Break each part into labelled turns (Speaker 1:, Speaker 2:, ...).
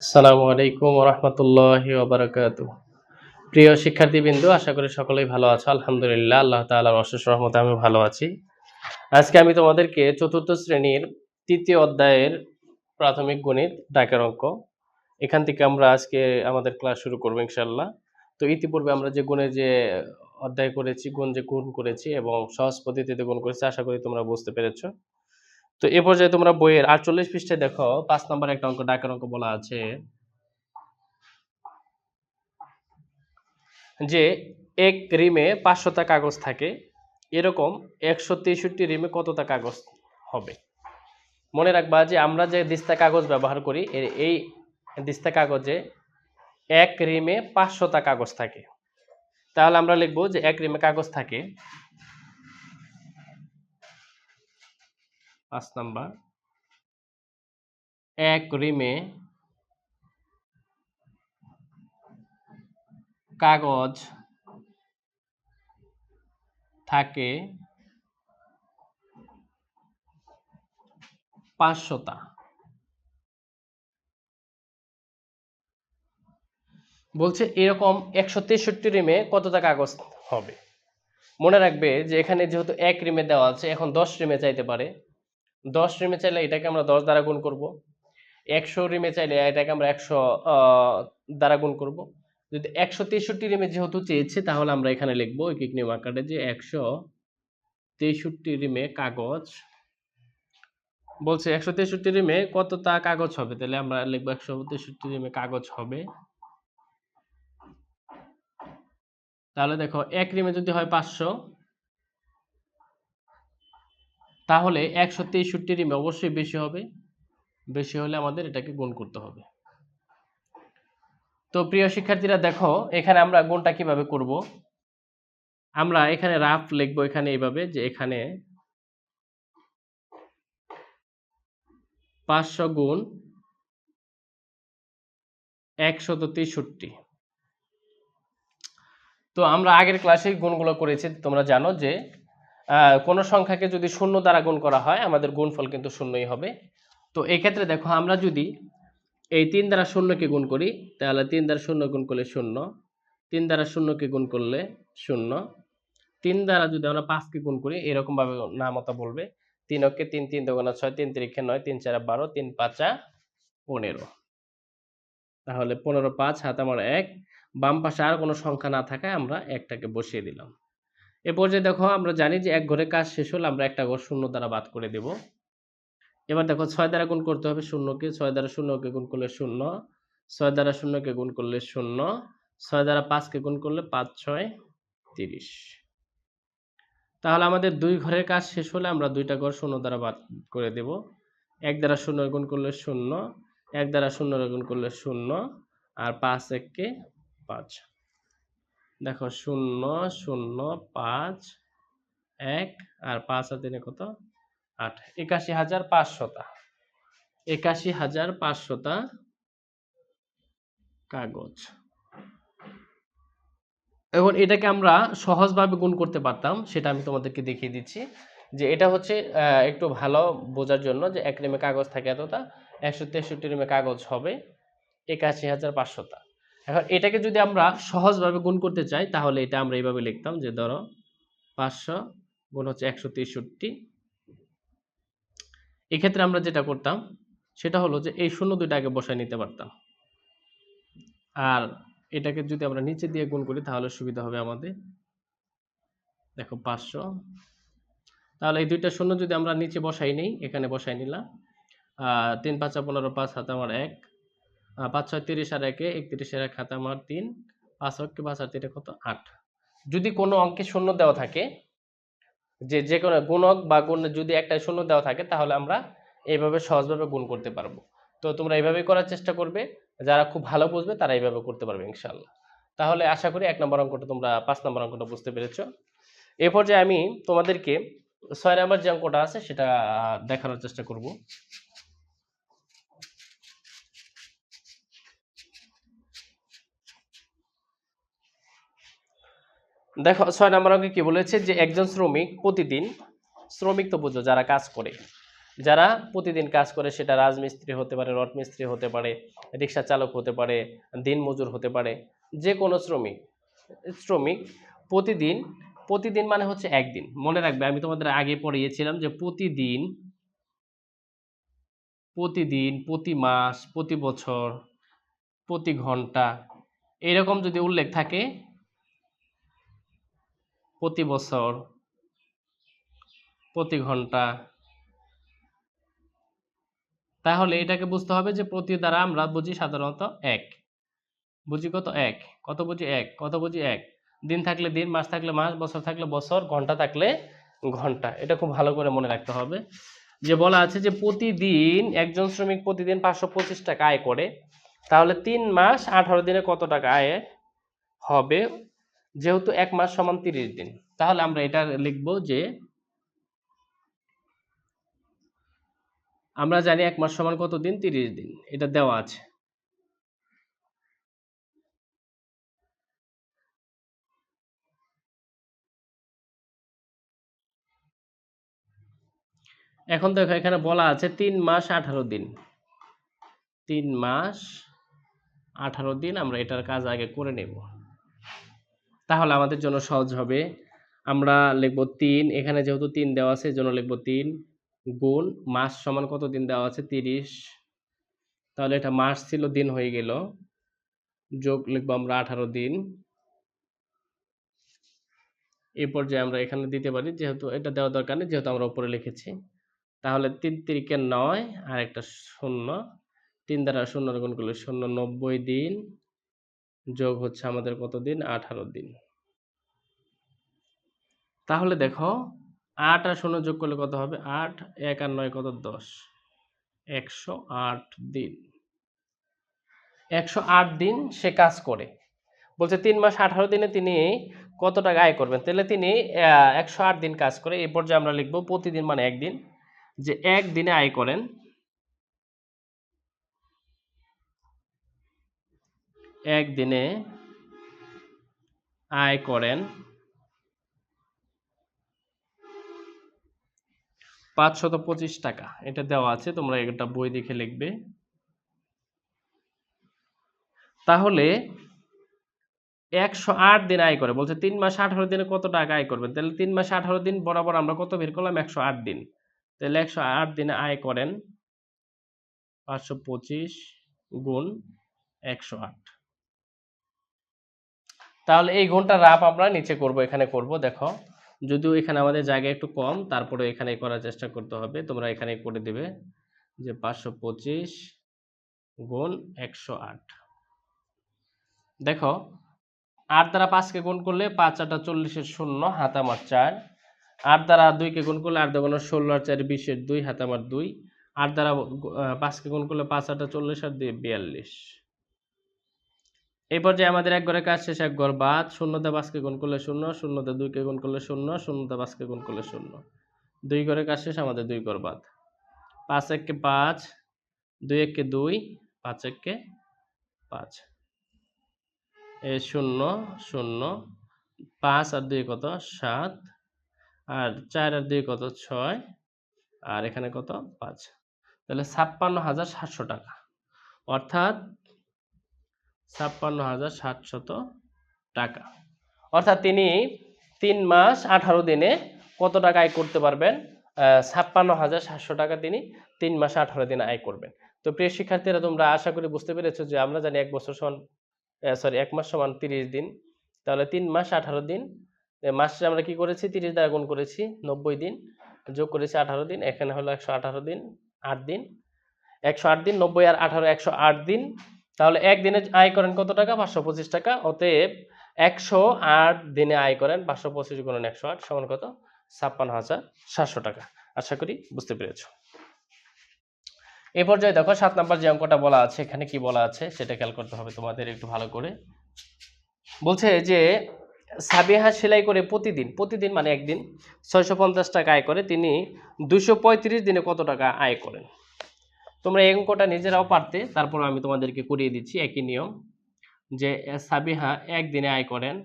Speaker 1: আসসালামু আলাইকুম ওয়া রাহমাতুল্লাহি ওয়া বারাকাতুহু। প্রিয় শিক্ষার্থীবৃন্দ, আশা করি সকলেই ভালো আছো। আলহামদুলিল্লাহ, আল্লাহ তাআলার অশেষ রহমতে আমি ভালো আছি। আজকে আমি তোমাদেরকে চতুর্থ শ্রেণীর ৩য় অধ্যায়ের প্রাথমিক গণিত দাগের অঙ্ক। এখান থেকে আমরা আজকে আমাদের ক্লাস শুরু করব ইনশাআল্লাহ। তো ইতিপূর্বে আমরা যে গুণের যে অধ্যায় করেছি, গুণ করেছি এবং সহজ পদ্ধতিতে গুণ করেছি, আশা করি তোমরা বুঝতে পেরেছো। তো এ পর্যায়ে তোমরা বইয়ের ৪৮ পৃষ্ঠায় দেখো ৫ নাম্বার একটা অঙ্ক, দাগের অঙ্ক বলা আছে যে এক রিমে ৫০০টা কাগজ থাকে, এরকম ১৬৩ রিমে কতটা কাগজ হবে? মনে রাখবা যে আমরা যে দিস্তা কাগজ ব্যবহার করি, এই দিস্তা কাগজে এক রিমে ৫০০টা কাগজ থাকে। তাহলে আমরা লিখবো যে এক রিমে কাগজ থাকে ৫ নাম্বার, এক রিমে কাগজ থাকে ৫০০টা। বলছে এরকম ১৬৩ রিমে কতটা কাগজ হবে। মনে রাখবে যে এখানে যেহেতু এক রিমে দেওয়া আছে, এখন ১০ রিমে চাইতে পারে। ১০ রিমে চাইলে এটাকে আমরা ১০ দ্বারা গুণ করব। ১০০ রিমে চাইলে এটাকে আমরা ১০০ দ্বারা গুণ করব। যদি ১৬৩ রিমে যেহেতু চেয়েছে, তাহলে আমরা এখানে লিখবো ঐকিক নিয়ম আকারে যে ১৬৩ রিমে কাগজ, বলছে ১৬৩ রিমে কতটা কাগজ হবে, তাহলে আমরা লিখবো ১৬৩ রিমে কাগজ হবে। তাহলে দেখো এক রিমে যদি হয় ৫০০, তাহলে ১৬৩ রিমে অবশ্যই বেশি হবে। বেশি হলে আমাদের এটাকে গুণ করতে হবে। তো প্রিয় শিক্ষার্থীরা দেখো, এখানে আমরা গুণটা কিভাবে করব। আমরা এখানে রাফ লিখবো এখানে এইভাবে যে এখানে ৫০০ গুণ ১৬৩। তো আমরা আগের ক্লাসে গুণগুলো করেছি, তোমরা জানো যে কোনো সংখ্যাকে যদি শূন্য দ্বারা গুণ করা হয়, আমাদের গুণফল কিন্তু শূন্যই হবে। তো এই ক্ষেত্রে দেখো, আমরা যদি এই ৩ দ্বারা শূন্যকে গুণ করি, তাহলে ৩ দ্বারা শূন্য গুণ করলে ০, ৩ দ্বারা শূন্যকে গুণ করলে ০, ৩ দ্বারা যদি আমরা ৫কে গুণ করি, এরকমভাবে নামতা বলবে ৩ অক্ষে ৩, ৩ দোগুণে ৬, ৩ তিরিক্ষে ৯, ৩ চারে ১২, ৩ ৫ ১৫। তাহলে ১৫, ৫ হাত আমার ১। বাম পাশে আর কোনো সংখ্যা না থাকায় আমরা একটাকে বসিয়ে দিলাম। এ পর্যায়ে দেখো, আমরা জানি যে এক ঘরের কাজ শেষ হলে আমরা একটা ঘর শূন্য দ্বারা বাদ করে দেব। এবার দেখো ৬ দ্বারা গুণ করতে হবে শূন্যকে, ৬ দ্বারা শূন্যকে গুণ করলে ০, ৬ দ্বারা শূন্যকে গুণ করলে ০, ৬ দ্বারা ৫কে গুণ করলে ৫, ৬, ৩০। তাহলে আমাদের ২ ঘরের কাজ শেষ হলে আমরা ২টা ঘর শূন্য দ্বারা বাদ করে দেব। ১ দ্বারা ০ গুণ করলে ০, ১ দ্বারা ০ গুণ করলে ০, আর ৫ এককে ৫। দেখো ০, ০, ৫, ১ আর ৫ আর ৩ কত? ৮। ৮১,৫০০টা। ৮১,৫০০টা কাগজ। এখন এটাকে আমরা সহজভাবে গুণ করতে পারতাম, সেটা আমি তোমাদেরকে দেখিয়ে দিচ্ছি। যে এটা হচ্ছে একটু ভালো বোঝার জন্য যে এক রিমে কাগজ থাকে এতটা, ১৬৩ রিমে কাগজ হবে ৮১,৫০০টা। এখন এটাকে যদি আমরা সহজভাবে গুণ করতে চাই, তাহলে এটা আমরা এইভাবে লিখতাম যে ধরো ৫০০ গুণ হচ্ছে ১৬৩। এক্ষেত্রে আমরা যেটা করতাম সেটা হলো যে এই ০ দুইটা আগে বসায় নিতে পারতাম। আর এটাকে যদি আমরা নিচে দিয়ে গুণ করি, তাহলে সুবিধা হবে আমাদের। দেখো ৫০০, তাহলে এই দুইটা ০ যদি আমরা নিচে বসাই নেই, এখানে বসাই নিলাম। ৩ ৫ ১৫, ৫ হাতে আমার ১, ৫ ৬ ৩০ আর ১ ৩১ এর ১ হাতে আমার ৩, ৫ অক্ষে ৫ আর ৩ কত? ৮। যদি কোনো অঙ্কে ০ দেওয়া থাকে, যে কোনো গুণক বা গুণ যদি একটা ০ দেওয়া থাকে, তাহলে আমরা এইভাবে সহজভাবে গুণ করতে পারবো। তো তোমরা এইভাবেই করার চেষ্টা করবে। যারা খুব ভালো বুঝবে তারা এইভাবে করতে পারবে ইনশাআল্লাহ। তাহলে আশা করি ১ নম্বর অঙ্কটা তোমরা ৫ নম্বর অঙ্কটা বুঝতে পেরেছো। এ পর্যায়ে আমি তোমাদেরকে ৬ নাম্বার যে অঙ্কটা আছে সেটা দেখানোর চেষ্টা করব। দেখো ৬ নাম্বার অঙ্কে কি বলেছে যে একজন শ্রমিক প্রতিদিন, শ্রমিক তো বুঝো যারা কাজ করে, যারা প্রতিদিন কাজ করে, সেটা রাজমিস্ত্রি হতে পারে, রড মিস্ত্রি হতে পারে, রিক্সা চালক হতে পারে, দিনমজুর হতে পারে, যে কোনো শ্রমিক শ্রমিক প্রতিদিন, প্রতিদিন মানে হচ্ছে একদিন। মনে রাখবে, আমি তোমাদের আগে পড়িয়েছিলাম যে প্রতিদিন, প্রতিদিন, প্রতি মাস, প্রতি বছর, প্রতি ঘন্টা, এরকম যদি উল্লেখ থাকে, প্রতি বছর, প্রতি ঘন্টা, তাহলে এটাকে বুঝতে হবে যে প্রতি দ্বারা আমরা বুঝি সাধারণত এক। বুঝি কত? এক। কত বুঝি? এক। কত বুঝি? এক। দিন থাকলে দিন, মাস থাকলে মাস, বছর থাকলে বছর, ঘন্টা থাকলে ঘন্টা। এটা খুব ভালো করে মনে রাখতে হবে। যে বলা আছে যে প্রতিদিন একজন শ্রমিক প্রতিদিন 525 টাকা আয় করে, তাহলে 3 মাস 18 দিনে কত টাকা আয় হবে? যেহেতু 1 মাস সমান 30 দিন, তাহলে আমরা এটা লিখব যে, আমরা জানি 1 মাস সমান কত দিন? 30 দিন। এটা দেওয়া আছে। এখন দেখো এখানে বলা আছে 3 মাস 18 দিন। 3 মাস 18 দিন, আমরা এটার কাজ আগে করে নেব, তাহলে আমাদের জন্য সহজ হবে। আমরা লিখব 3, এখানে যেহেতু 3 দেওয়া আছে এজন্য লিখব 3 গুণ মাস সমান কত দিন দেওয়া আছে? 30। তাহলে এটা মাস ছিল, দিন হয়ে গেল, যোগ লিখব আমরা 18 দিন। এই পর্যায়ে আমরা এখানে দিতে পারি, যেহেতু এটা দেওয়া দরকার নেই, যেহেতু আমরা উপরে লিখেছি। তাহলে 3 তিরিকে 9 আর একটা 0, 3 দ্বারা 0 গুণ করলে 0, 90 দিন, যোগ হচ্ছে আমাদের কত দিন? 18 দিন। তাহলে দেখো 8 আর 0 যোগ করলে কত হবে? 8, 1 আর 9 কত? 10, 108 দিন। 108 দিন সে কাজ করে। বলছে 3 মাস 18 দিনে তিনি কত টাকা আয় করবেন? তাহলে তিনি 108 দিন কাজ করে। এই পর্যায়ে আমরা লিখব প্রতিদিন মানে একদিন, যে একদিনে আয় করেন, একদিনে আয় করেন 525 টাকা। এটা দেওয়া আছে, তোমরা এটা বই দেখে লিখবে। তাহলে 108 দিন আয় করে, বলছে 3 মাস 18 দিনে কত টাকা আয় করবেন? তাহলে 3 মাস 18 দিন বরাবর আমরা কত বের করলাম? 108 দিন। তাহলে 108 দিনে আয় করেন 525 গুণ 108। তাহলে এই গুণটা রাফ আমরা নিচে করব, এখানে করব। দেখো, যদিও এখানে আমাদের জায়গা একটু কম, তারপরে এখানে করার চেষ্টা করতে হবে। তোমরা এখানে করে দিবে যে 525 গুণ 108। দেখো, 8 দ্বারা 5কে গুণ করলে 5 8 40 0, হাত আমার 4। 8 দ্বারা 2কে গুণ করলে 8 2 16 আর 4 20 2, হাত আমার 2। 8 দ্বারা 5কে গুণ করলে 5 8 40 আর 2 42। এই পর্যায়ে আমাদের এক ঘরে কাজ শেষ, এক ঘর বাদ। 0 দিয়ে 5কে গুণ করলে 0, 0 দিয়ে 2কে গুণ করলে 0, 0 দিয়ে 5কে গুণ করলে 0। 2 ঘরে কাজ শেষ, আমাদের 2 ঘর বাদ। 5 1 কে 5, 2 1 কে 2, 5 1 কে 5। 0 0, 5 আর 2 কত? 7, আর 4 আর 2 কত? 6, আর এখানে কত? 5। তাহলে 56,700 টাকা, অর্থাৎ 56,700 টাকা। অর্থাৎ তিনি 3 মাস 18 দিনে কত টাকা আয় করতে পারবেন? 56,700 টাকা তিনি 3 মাস 18 দিনে আয় করবেন। তো প্রিয় শিক্ষার্থীরা, তোমরা আশা করি বুঝতে পেরেছো যে আমরা জানি 1 বছর সমান, সরি, 1 মাস সমান 30 দিন। তাহলে 3 মাস 18 দিন, মাসে আমরা কি করেছি? 30 দ্বারা গুণ করেছি, 90 দিন, যোগ করেছি 18 দিন, এখানে হলো 118 দিন, 8 দিন। 108 দিন, 90 আর 18, 108 দিন। তাহলে একদিনে আয় করেন কত টাকা? 525 টাকা। অতএব 108 দিনে আয় করেন 525 গুণন 108 সমান কত? 56,700 টাকা। আশা করি বুঝতে পেরেছো। এই পর্যায়ে দেখো 7 নাম্বার যে অঙ্কটা বলা আছে, এখানে কি বলা আছে সেটা খেয়াল করতে হবে তোমাদের একটু ভালো করে। বলছে যে সাবিহা সেলাই করে প্রতিদিন মানে একদিন 650 টাকা আয় করে, তিনি 235 দিনে কত টাকা আয় করেন? তোমরা এই অঙ্কটা নিজেরাও পারতে, তারপর আমি তোমাদেরকে করিয়ে দিচ্ছি একই নিয়ম। যে সাবিহা একদিনে আয় করেন,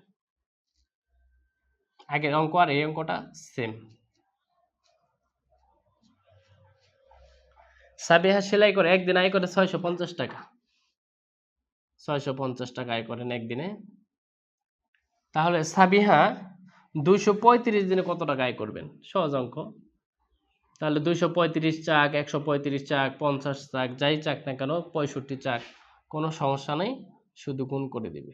Speaker 1: আগের অঙ্ক আর এই অঙ্কটা সেম। সাবিহা সেলাই করে একদিন আয় করে 650 টাকা। 650 টাকা আয় করেন একদিনে। তাহলে সাবিহা 235 দিনে কত টাকা আয় করবেন? সহজ অঙ্ক। তাহলে 235 চাক, 135 চাক, 50 চাক, যাই চাক না কেন, 65 চাক, কোনো সমস্যা নেই, শুধু গুণ করে দিবে।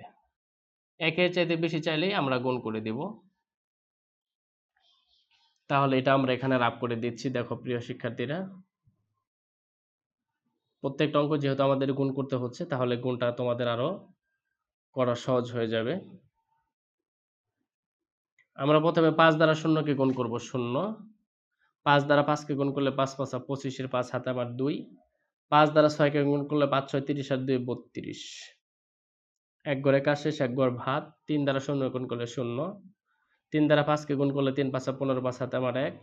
Speaker 1: একের চাইতে বেশি চাইলেই আমরা গুণ করে দিব। তাহলে এটা আমরা এখানে রাব করে দিচ্ছি। দেখো প্রিয় শিক্ষার্থীরা, প্রত্যেকটা অঙ্ক যেহেতু আমাদের গুণ করতে হচ্ছে, তাহলে গুণটা তোমাদের আরো করা সহজ হয়ে যাবে। আমরা প্রথমে 5 দ্বারা শূন্যকে গুণ করব, 0। 5 দ্বারা 5কে গুণ করলে 5 5 25, এর 5 হাতে আমার 2। 5 দ্বারা 6কে গুণ করলে 5 6 30 আর 2 32। এক ঘরে কাজ শেষ, এক ঘর ভাত। 3 দ্বারা শূন্য গুণ করলে 0। 3 দ্বারা 5কে গুণ করলে 3 5 15, 5 হাতে আমার 1।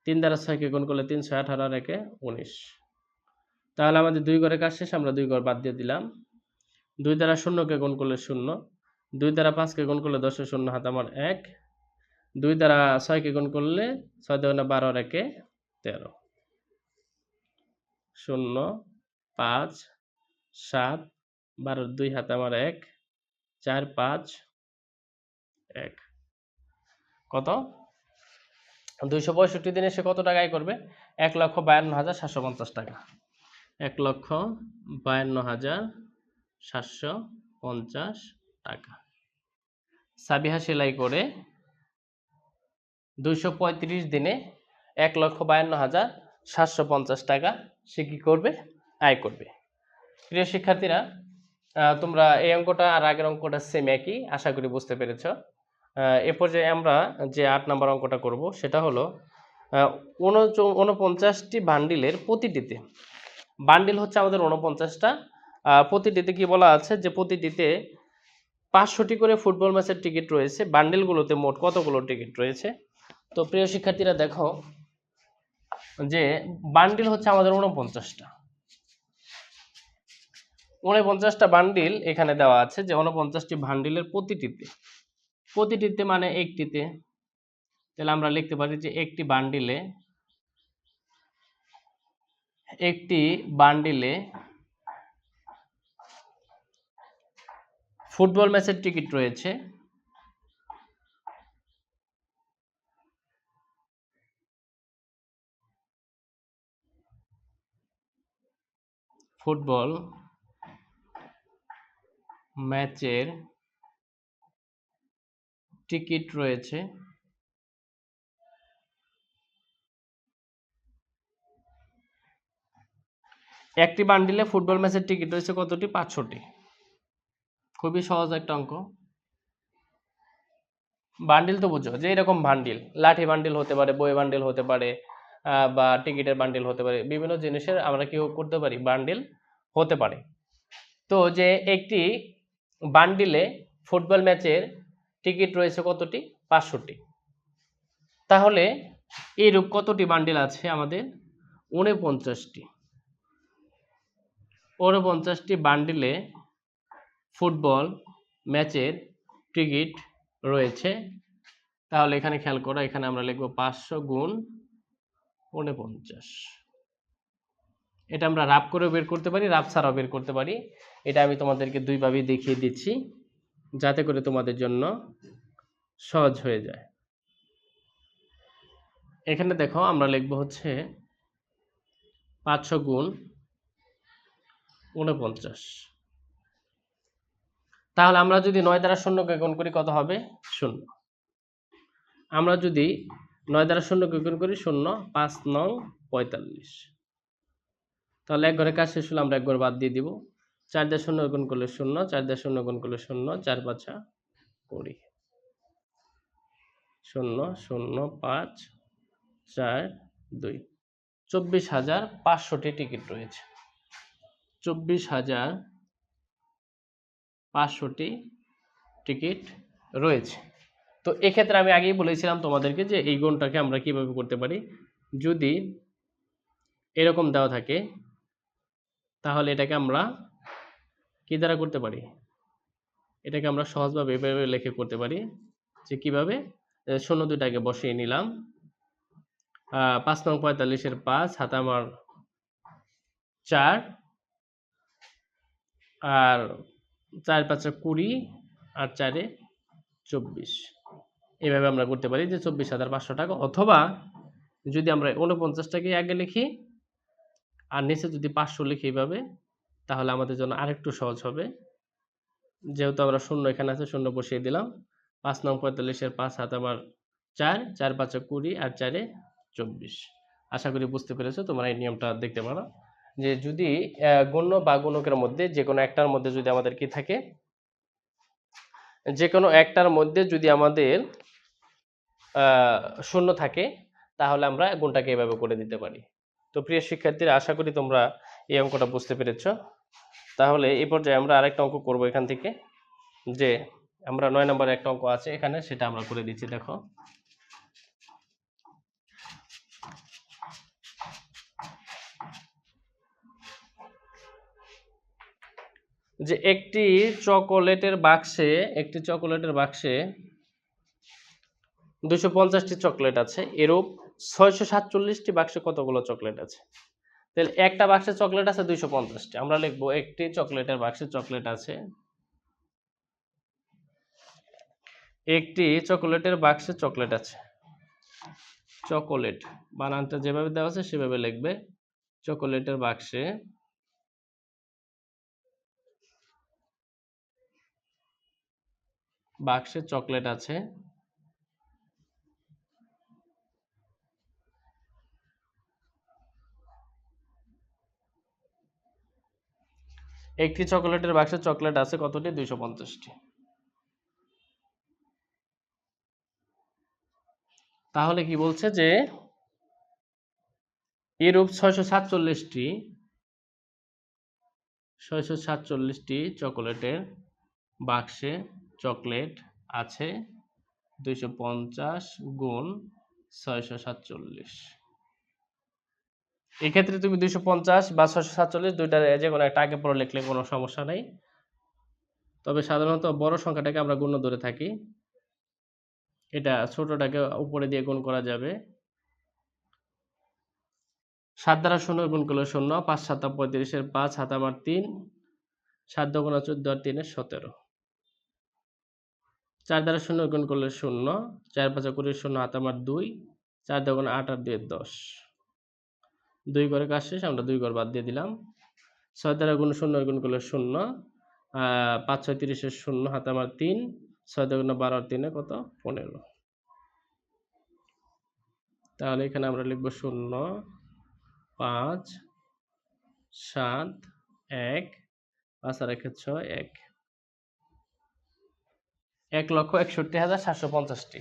Speaker 1: 3 দ্বারা 6কে গুণ করলে 3 6 18 আর 1 19। তাহলে আমাদের 2 ঘরে কাজ শেষ, আমরা 2 ঘর বাদ দিয়ে দিলাম। 2 দ্বারা শূন্যকে গুণ করলে 0। 2 দ্বারা 5কে গুণ করলে 10 এর 0 হাতে আমার 1। 2 দ্বারা 6কে গুণ করলে 6 2 12 আর 1 13। 0 5 7 12 2 হাতে আমার 1 4 5 1। কত? 265 দিনে সে কত টাকা আয় করবে? 1,52,750 টাকা। 1,52,750 টাকা। সাবিহা সেলাই করে 235 দিনে 1,52,750 টাকা সে কি করবে? আয় করবে। প্রিয় শিক্ষার্থীরা, তোমরা এই অঙ্কটা আর আগের অঙ্কটা সেম একই, আশা করি বুঝতে পেরেছ। এ পর্যায়ে আমরা যে 8 নম্বর অঙ্কটা করব সেটা হলো 49টি বান্ডিলের প্রতিটিতে, বান্ডিল হচ্ছে আমাদের 49টা, প্রতিটিতে কি বলা আছে যে প্রতিটিতে 500টি করে ফুটবল ম্যাচের টিকিট রয়েছে। বান্ডিলগুলোতে মোট কতগুলো টিকিট রয়েছে? তো প্রিয় শিক্ষার্থীরা দেখো যে বান্ডিল হচ্ছে আমাদের 49টা। 49টা বান্ডিল এখানে দেওয়া আছে, যে 49টি বান্ডিলের প্রতিটিতে মানে একটিতে। তাহলে আমরা লিখতে পারি যে একটি বান্ডিলে ফুটবল ম্যাচের টিকিট রয়েছে। ফুটবল ম্যাচের টিকিট রয়েছে একটি বান্ডিলে ফুটবল ম্যাচের টিকিট রয়েছে কতটি? 500টি। খুবই সহজ একটা অঙ্ক। বান্ডিল তো বুঝো যে এরকম বান্ডিল, লাঠি বান্ডিল হতে পারে, বই বান্ডিল হতে পারে, বা টিকিটের বান্ডিল হতে পারে, বিভিন্ন জিনিসের আমরা কি করতে পারি? বান্ডিল হতে পারে। তো যে একটি বান্ডিলে ফুটবল ম্যাচের টিকিট রয়েছে কতটি? 500টি। তাহলে এইরূপ কতটি বান্ডিল আছে আমাদের? 49টি। 49টি বান্ডিলে ফুটবল ম্যাচের টিকিট রয়েছে। তাহলে এখানে খেয়াল করো, এখানে আমরা লিখব 500 গুণ 49। এটা আমরা রাব করেও বের করতে পারি, রাব ছাড়াও বের করতে পারি। এটা আমি তোমাদেরকে দুইভাবেই দেখিয়ে দিচ্ছি যাতে করে তোমাদের জন্য সহজ হয়ে যায়। এখানে দেখো আমরা লিখব হচ্ছে 500 গুণ 49। তাহলে আমরা যদি 9 দ্বারা শূন্যকে গুণ করি কত হবে? 0। আমরা যদি 9 দ্বারা শূন্যকে গুণ করি 0, 5 9 45। তাহলে এক ঘরে কাজ শেষ হলে আমরা এক ঘর বাদ দিয়ে দিব। 4 দিয়ে 0 গুণ করলে 0, 4 দিয়ে 0 গুণ করলে 0, 4 5 20। 0 0 5 4 2। 24,500টি টিকিট রয়েছে। 24,500টি টিকিট রয়েছে। তো এক্ষেত্রে আমি আগেই বলেছিলাম তোমাদেরকে যে এই গুণটাকে আমরা কিভাবে করতে পারি। যদি এরকম দেওয়া থাকে তাহলে এটাকে আমরা কি দ্বারা করতে পারি? এটাকে আমরা সহজভাবে এভাবে লিখে করতে পারি যে কিভাবে? 0 দুইটাকে বসিয়ে নিলাম। 5 নং 45 এর 5 হাতে আমার 4 আর 4 5 20 আর 4 24। এইভাবে আমরা করতে পারি যে 24,500 টাকা, অথবা যদি আমরা 49টাকে আগে লিখি আর নিচে যদি 500 লিখি এইভাবে, তাহলে আমাদের জন্য আরেকটু সহজ হবে। যেহেতু আমরা শূন্য এখানে আছে, শূন্য বসিয়ে দিলাম। 5 নং 45 এর 5 হাতে আবার 4, 4 5 20 আর 4 24। আশা করি বুঝতে পেরেছো। তোমরা এই নিয়মটা দেখতে পারো যে যদি গণ্য বা গুণকের মধ্যে যে কোনো একটার মধ্যে যদি আমাদের কি থাকে, যে কোনো একটার মধ্যে যদি আমাদের শূন্য থাকে, তাহলে আমরা গুণটাকে এভাবে করে দিতে পারি। তো প্রিয় শিক্ষার্থীরা, আশা করি তোমরা এই অঙ্কটা বুঝতে পেরেছো। তাহলে এই পর্যায়ে আমরা আরেকটা অঙ্ক করব এখান থেকে, যে আমরা 9 নম্বরে একটা অঙ্ক আছে এখানে, সেটা আমরা করে দিচ্ছি। দেখো, যে একটি চকোলেটের বাক্সে 250টি চকলেট আছে, এরূপ 647টি বাক্সে কতগুলো চকলেট আছে? তাহলে একটা বাক্সে চকলেট আছে 250টি। আমরা লিখবো একটি চকলেটের বাক্সে চকলেট আছে, একটি চকোলেটের বাক্সে চকলেট আছে। চকোলেট বানানটা যেভাবে দেওয়া আছে সেভাবে লিখবে। চকোলেটের বাক্সে চকলেট আছে। একটি চকোলেটের বাক্সে চকলেট আছে কতটি? 250টি। তাহলে কি বলছে যে এরূপ 647টি চকোলেটের বাক্সে চকলেট আছে 250 গুণ 647। এক্ষেত্রে তুমি 250 বা 647 দুইটার যে কোনো একটা আগে পরে লিখলে কোনো সমস্যা নেই। তবে সাধারণত বড় সংখ্যাটাকে আমরা গুণ ধরে থাকি। এটা ছোটটাকে উপরে দিয়ে গুণ করা যাবে। 7 দ্বারা 0 গুণ করলে 0, 5 7 35 এর 5 হাতে আমার 3, 7 দুগুণা 14 আর 3 17। 4 দ্বারা 0 গুণ করলে 0, 4 5 20 0 হাতে আমার 2, 4 দুগুণা 8 আর 2 10। 2 ঘরে কাজ শেষ, আমরা 2 ঘর বাদ দিয়ে দিলাম। 6 দ্বারা 0 গুণ করলে 0, 5 6 30 এর 0 হাতে আমার 3, 6 দুগুণা 12 আর 3 কত? 15। তাহলে এখানে আমরা লিখব 0 5 7 1 5 আর 1 6 1। 1,61,750টি।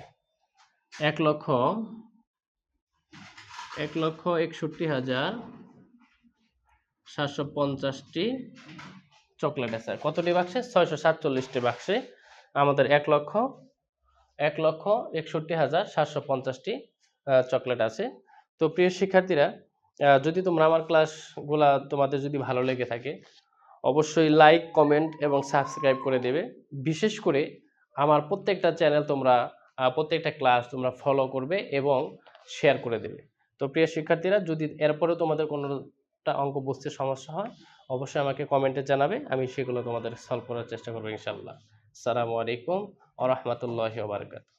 Speaker 1: 1,61,750টি চকলেট আছে। কতটি বাক্সে? 647টি বাক্সে আমাদের 1,61,750টি চকলেট আছে। তো প্রিয় শিক্ষার্থীরা, যদি তোমরা আমার ক্লাসগুলা তোমাদের যদি ভালো লেগে থাকে, অবশ্যই লাইক, কমেন্ট এবং সাবস্ক্রাইব করে দেবে। বিশেষ করে আমার প্রত্যেকটা চ্যানেল তোমরা প্রত্যেকটা ক্লাস তোমরা ফলো করবে এবং শেয়ার করে দেবে। তো প্রিয় শিক্ষার্থীরা, যদি এরপরেও তোমাদের কোনোটা অঙ্ক বুঝতে সমস্যা হয়, অবশ্যই আমাকে কমেন্টে জানাবে। আমি সেগুলো তোমাদের সলভ করার চেষ্টা করবো ইনশাআল্লাহ। আসসালামু আলাইকুম ওয়া রাহমাতুল্লাহি ওয়া বারাকাতুহু।